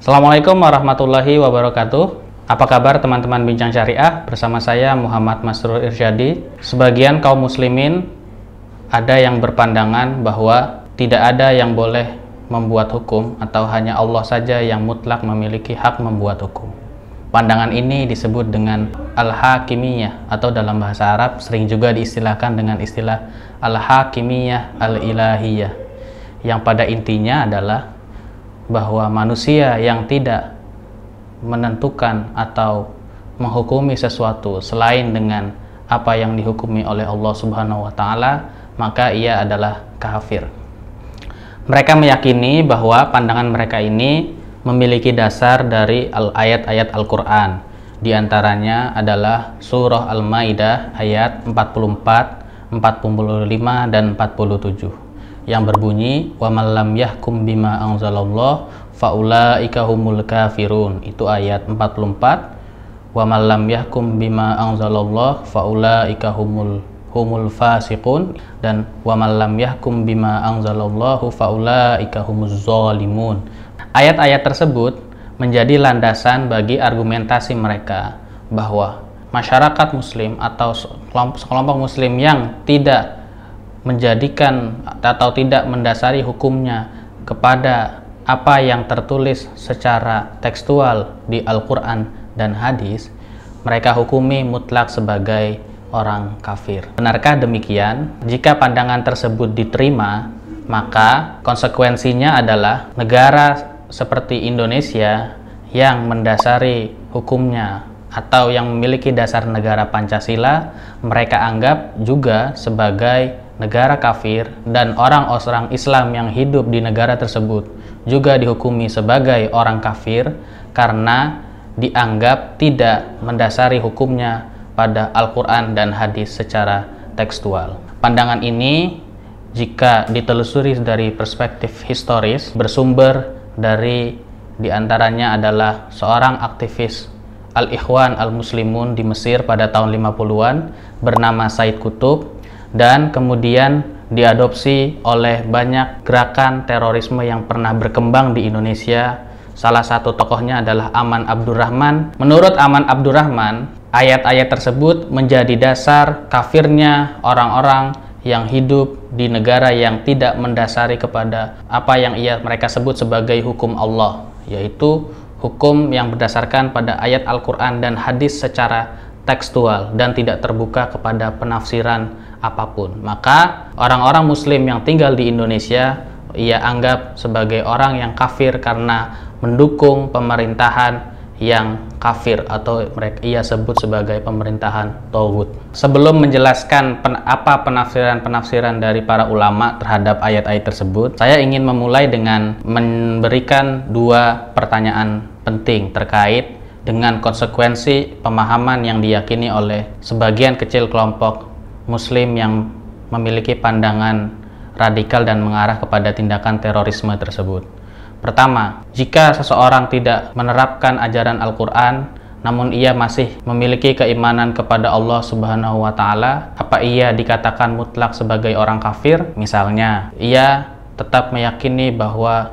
Assalamualaikum warahmatullahi wabarakatuh. Apa kabar teman-teman Bincang Syariah? Bersama saya Muhammad Masrur Irsyadi. Sebagian kaum muslimin ada yang berpandangan bahwa tidak ada yang boleh membuat hukum atau hanya Allah saja yang mutlak memiliki hak membuat hukum. Pandangan ini disebut dengan al-hakimiyah atau dalam bahasa Arab sering juga diistilahkan dengan istilah al-hakimiyah al-ilahiyah, yang pada intinya adalah bahwa manusia yang tidak menentukan atau menghukumi sesuatu selain dengan apa yang dihukumi oleh Allah Subhanahu wa Ta'ala, maka ia adalah kafir. Mereka meyakini bahwa pandangan mereka ini memiliki dasar dari ayat-ayat Al-Quran. Di antaranya adalah surah Al-Maidah ayat 44, 45, dan 47 yang berbunyi wa man lam yahkum bima anzalallah faulaika humul kafirun. Itu ayat 44. Wa man lam yahkum bima anzalallah faulaika humul fasiqun, dan wa man lam yahkum bima anzalallahu faulaika humuz zalimun. Ayat-ayat tersebut menjadi landasan bagi argumentasi mereka bahwa masyarakat muslim atau sekelompok muslim yang tidak menjadikan atau tidak mendasari hukumnya kepada apa yang tertulis secara tekstual di Al-Quran dan hadis, mereka hukumi mutlak sebagai orang kafir. Benarkah demikian? Jika pandangan tersebut diterima, maka konsekuensinya adalah negara seperti Indonesia yang mendasari hukumnya atau yang memiliki dasar negara Pancasila, mereka anggap juga sebagai negara kafir, dan orang-orang Islam yang hidup di negara tersebut juga dihukumi sebagai orang kafir karena dianggap tidak mendasari hukumnya pada Al-Quran dan hadis secara tekstual. Pandangan ini jika ditelusuri dari perspektif historis bersumber dari diantaranya adalah seorang aktivis Al-Ikhwan Al-Muslimun di Mesir pada tahun 50-an bernama Said Qutb, dan kemudian diadopsi oleh banyak gerakan terorisme yang pernah berkembang di Indonesia. Salah satu tokohnya adalah Aman Abdurrahman. Menurut Aman Abdurrahman, ayat-ayat tersebut menjadi dasar kafirnya orang-orang yang hidup di negara yang tidak mendasari kepada apa yang mereka sebut sebagai hukum Allah, yaitu hukum yang berdasarkan pada ayat Al-Quran dan hadis secara tekstual dan tidak terbuka kepada penafsiran apapun. Maka orang-orang muslim yang tinggal di Indonesia ia anggap sebagai orang yang kafir karena mendukung pemerintahan yang kafir atau ia sebut sebagai pemerintahan Tauhid. Sebelum menjelaskan apa penafsiran dari para ulama terhadap ayat-ayat tersebut, saya ingin memulai dengan memberikan dua pertanyaan penting terkait dengan konsekuensi pemahaman yang diyakini oleh sebagian kecil kelompok muslim yang memiliki pandangan radikal dan mengarah kepada tindakan terorisme tersebut. Pertama, jika seseorang tidak menerapkan ajaran Al-Quran namun ia masih memiliki keimanan kepada Allah Subhanahu wa Ta'ala, apa ia dikatakan mutlak sebagai orang kafir? Misalnya, ia tetap meyakini bahwa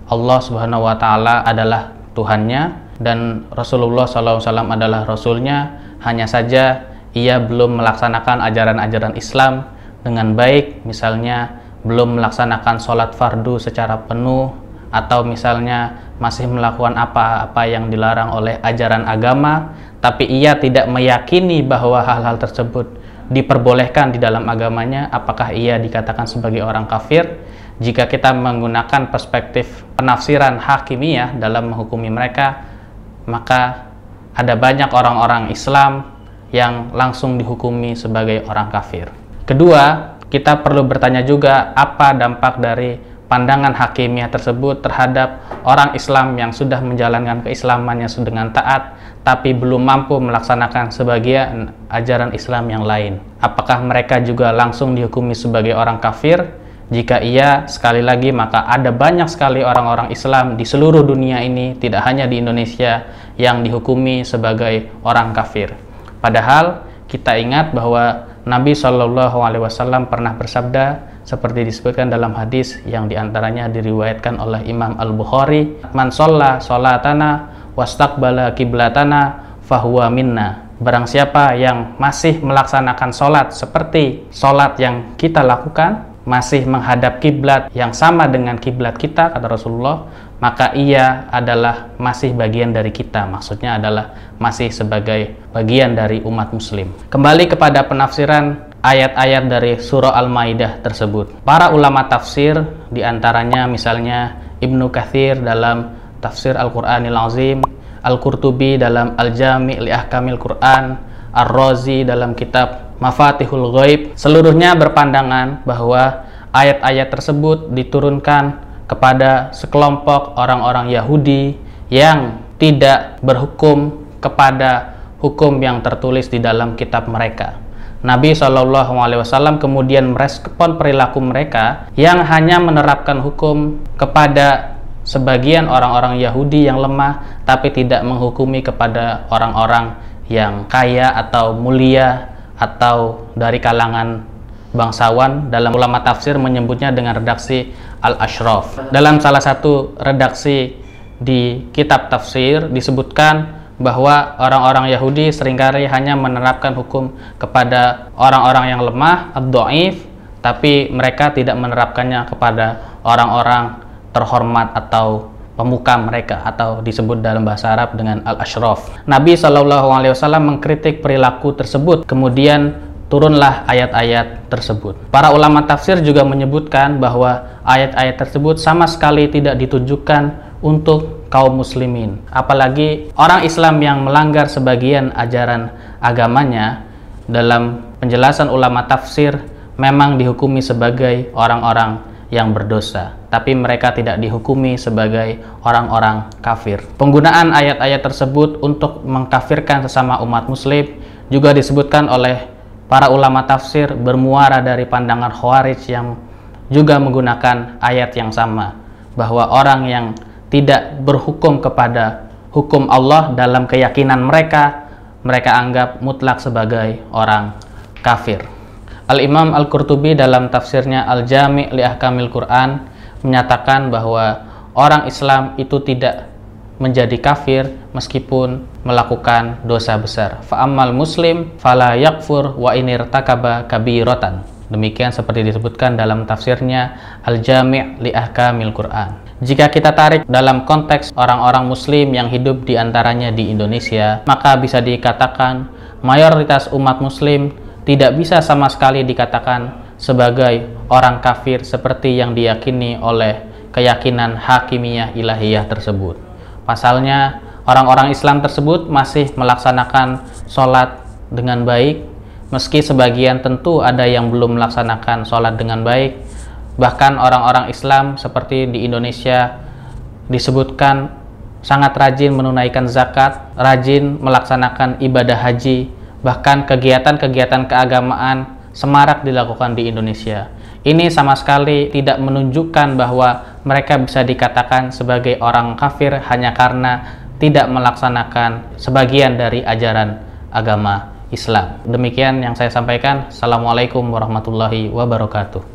Allah Subhanahu wa Ta'ala adalah Tuhannya dan Rasulullah SAW adalah Rasulnya, hanya saja ia belum melaksanakan ajaran-ajaran Islam dengan baik, misalnya belum melaksanakan sholat fardu secara penuh, atau misalnya masih melakukan apa-apa yang dilarang oleh ajaran agama, tapi ia tidak meyakini bahwa hal-hal tersebut diperbolehkan di dalam agamanya, apakah ia dikatakan sebagai orang kafir? Jika kita menggunakan perspektif penafsiran hakimiyah dalam menghukumi mereka, maka ada banyak orang-orang Islam yang langsung dihukumi sebagai orang kafir. Kedua, kita perlu bertanya juga apa dampak dari pandangan hakimiyah tersebut terhadap orang Islam yang sudah menjalankan keislamannya dengan taat tapi belum mampu melaksanakan sebagian ajaran Islam yang lain. Apakah mereka juga langsung dihukumi sebagai orang kafir? Jika iya, sekali lagi maka ada banyak sekali orang-orang Islam di seluruh dunia ini, tidak hanya di Indonesia, yang dihukumi sebagai orang kafir. Padahal kita ingat bahwa Nabi Shallallahu Alaihi Wasallam pernah bersabda seperti disebutkan dalam hadis yang diantaranya diriwayatkan oleh Imam Al-Bukhari, "Man sholla sholatana wastaqbala kiblatana fahuwa minna." Barang siapa yang masih melaksanakan sholat seperti sholat yang kita lakukan, masih menghadap kiblat yang sama dengan kiblat kita, kata Rasulullah, maka ia adalah masih bagian dari kita. Maksudnya adalah masih sebagai bagian dari umat muslim. Kembali kepada penafsiran ayat-ayat dari surah Al-Maidah tersebut. Para ulama tafsir, diantaranya misalnya Ibnu Katsir dalam tafsir Al-Quranil Azim, Al-Qurtubi dalam Al-Jami' li Ahkamil Quran, Ar-Razi dalam kitab Mafatihul Ghaib, seluruhnya berpandangan bahwa ayat-ayat tersebut diturunkan kepada sekelompok orang-orang Yahudi yang tidak berhukum kepada hukum yang tertulis di dalam kitab mereka. Nabi SAW kemudian merespon perilaku mereka yang hanya menerapkan hukum kepada sebagian orang-orang Yahudi yang lemah, tapi tidak menghukumi kepada orang-orang yang kaya atau mulia atau dari kalangan bangsawan. Dalam ulama tafsir menyebutnya dengan redaksi Al-Ashraf. Dalam salah satu redaksi di kitab tafsir disebutkan bahwa orang-orang Yahudi seringkali hanya menerapkan hukum kepada orang-orang yang lemah, ad-dhaif, tapi mereka tidak menerapkannya kepada orang-orang terhormat atau pemuka mereka, atau disebut dalam bahasa Arab dengan al-ashraf. Nabi SAW mengkritik perilaku tersebut, kemudian turunlah ayat-ayat tersebut. Para ulama tafsir juga menyebutkan bahwa ayat-ayat tersebut sama sekali tidak ditujukan untuk kaum muslimin, apalagi orang Islam yang melanggar sebagian ajaran agamanya. Dalam penjelasan ulama tafsir, memang dihukumi sebagai orang-orang yang berdosa, tapi mereka tidak dihukumi sebagai orang-orang kafir. Penggunaan ayat-ayat tersebut untuk mengkafirkan sesama umat muslim juga disebutkan oleh para ulama tafsir bermuara dari pandangan Khawarij yang juga menggunakan ayat yang sama, bahwa orang yang tidak berhukum kepada hukum Allah dalam keyakinan mereka, mereka anggap mutlak sebagai orang kafir. Al-Imam Al-Qurtubi dalam tafsirnya Al-Jami' li Ahkamil Quran menyatakan bahwa orang Islam itu tidak menjadi kafir meskipun melakukan dosa besar. Fa'ammal muslim fala yakfur wa inirtakaba kabiratan. Demikian seperti disebutkan dalam tafsirnya Al-Jami' li Ahkamil Quran. Jika kita tarik dalam konteks orang-orang muslim yang hidup diantaranya di Indonesia, maka bisa dikatakan mayoritas umat muslim tidak bisa sama sekali dikatakan sebagai orang kafir seperti yang diyakini oleh keyakinan hakimiyah ilahiyah tersebut. Pasalnya, orang-orang Islam tersebut masih melaksanakan sholat dengan baik, meski sebagian tentu ada yang belum melaksanakan sholat dengan baik. Bahkan orang-orang Islam seperti di Indonesia disebutkan sangat rajin menunaikan zakat, rajin melaksanakan ibadah haji, bahkan kegiatan-kegiatan keagamaan semarak dilakukan di Indonesia. Ini sama sekali tidak menunjukkan bahwa mereka bisa dikatakan sebagai orang kafir hanya karena tidak melaksanakan sebagian dari ajaran agama Islam. Demikian yang saya sampaikan. Assalamualaikum warahmatullahi wabarakatuh.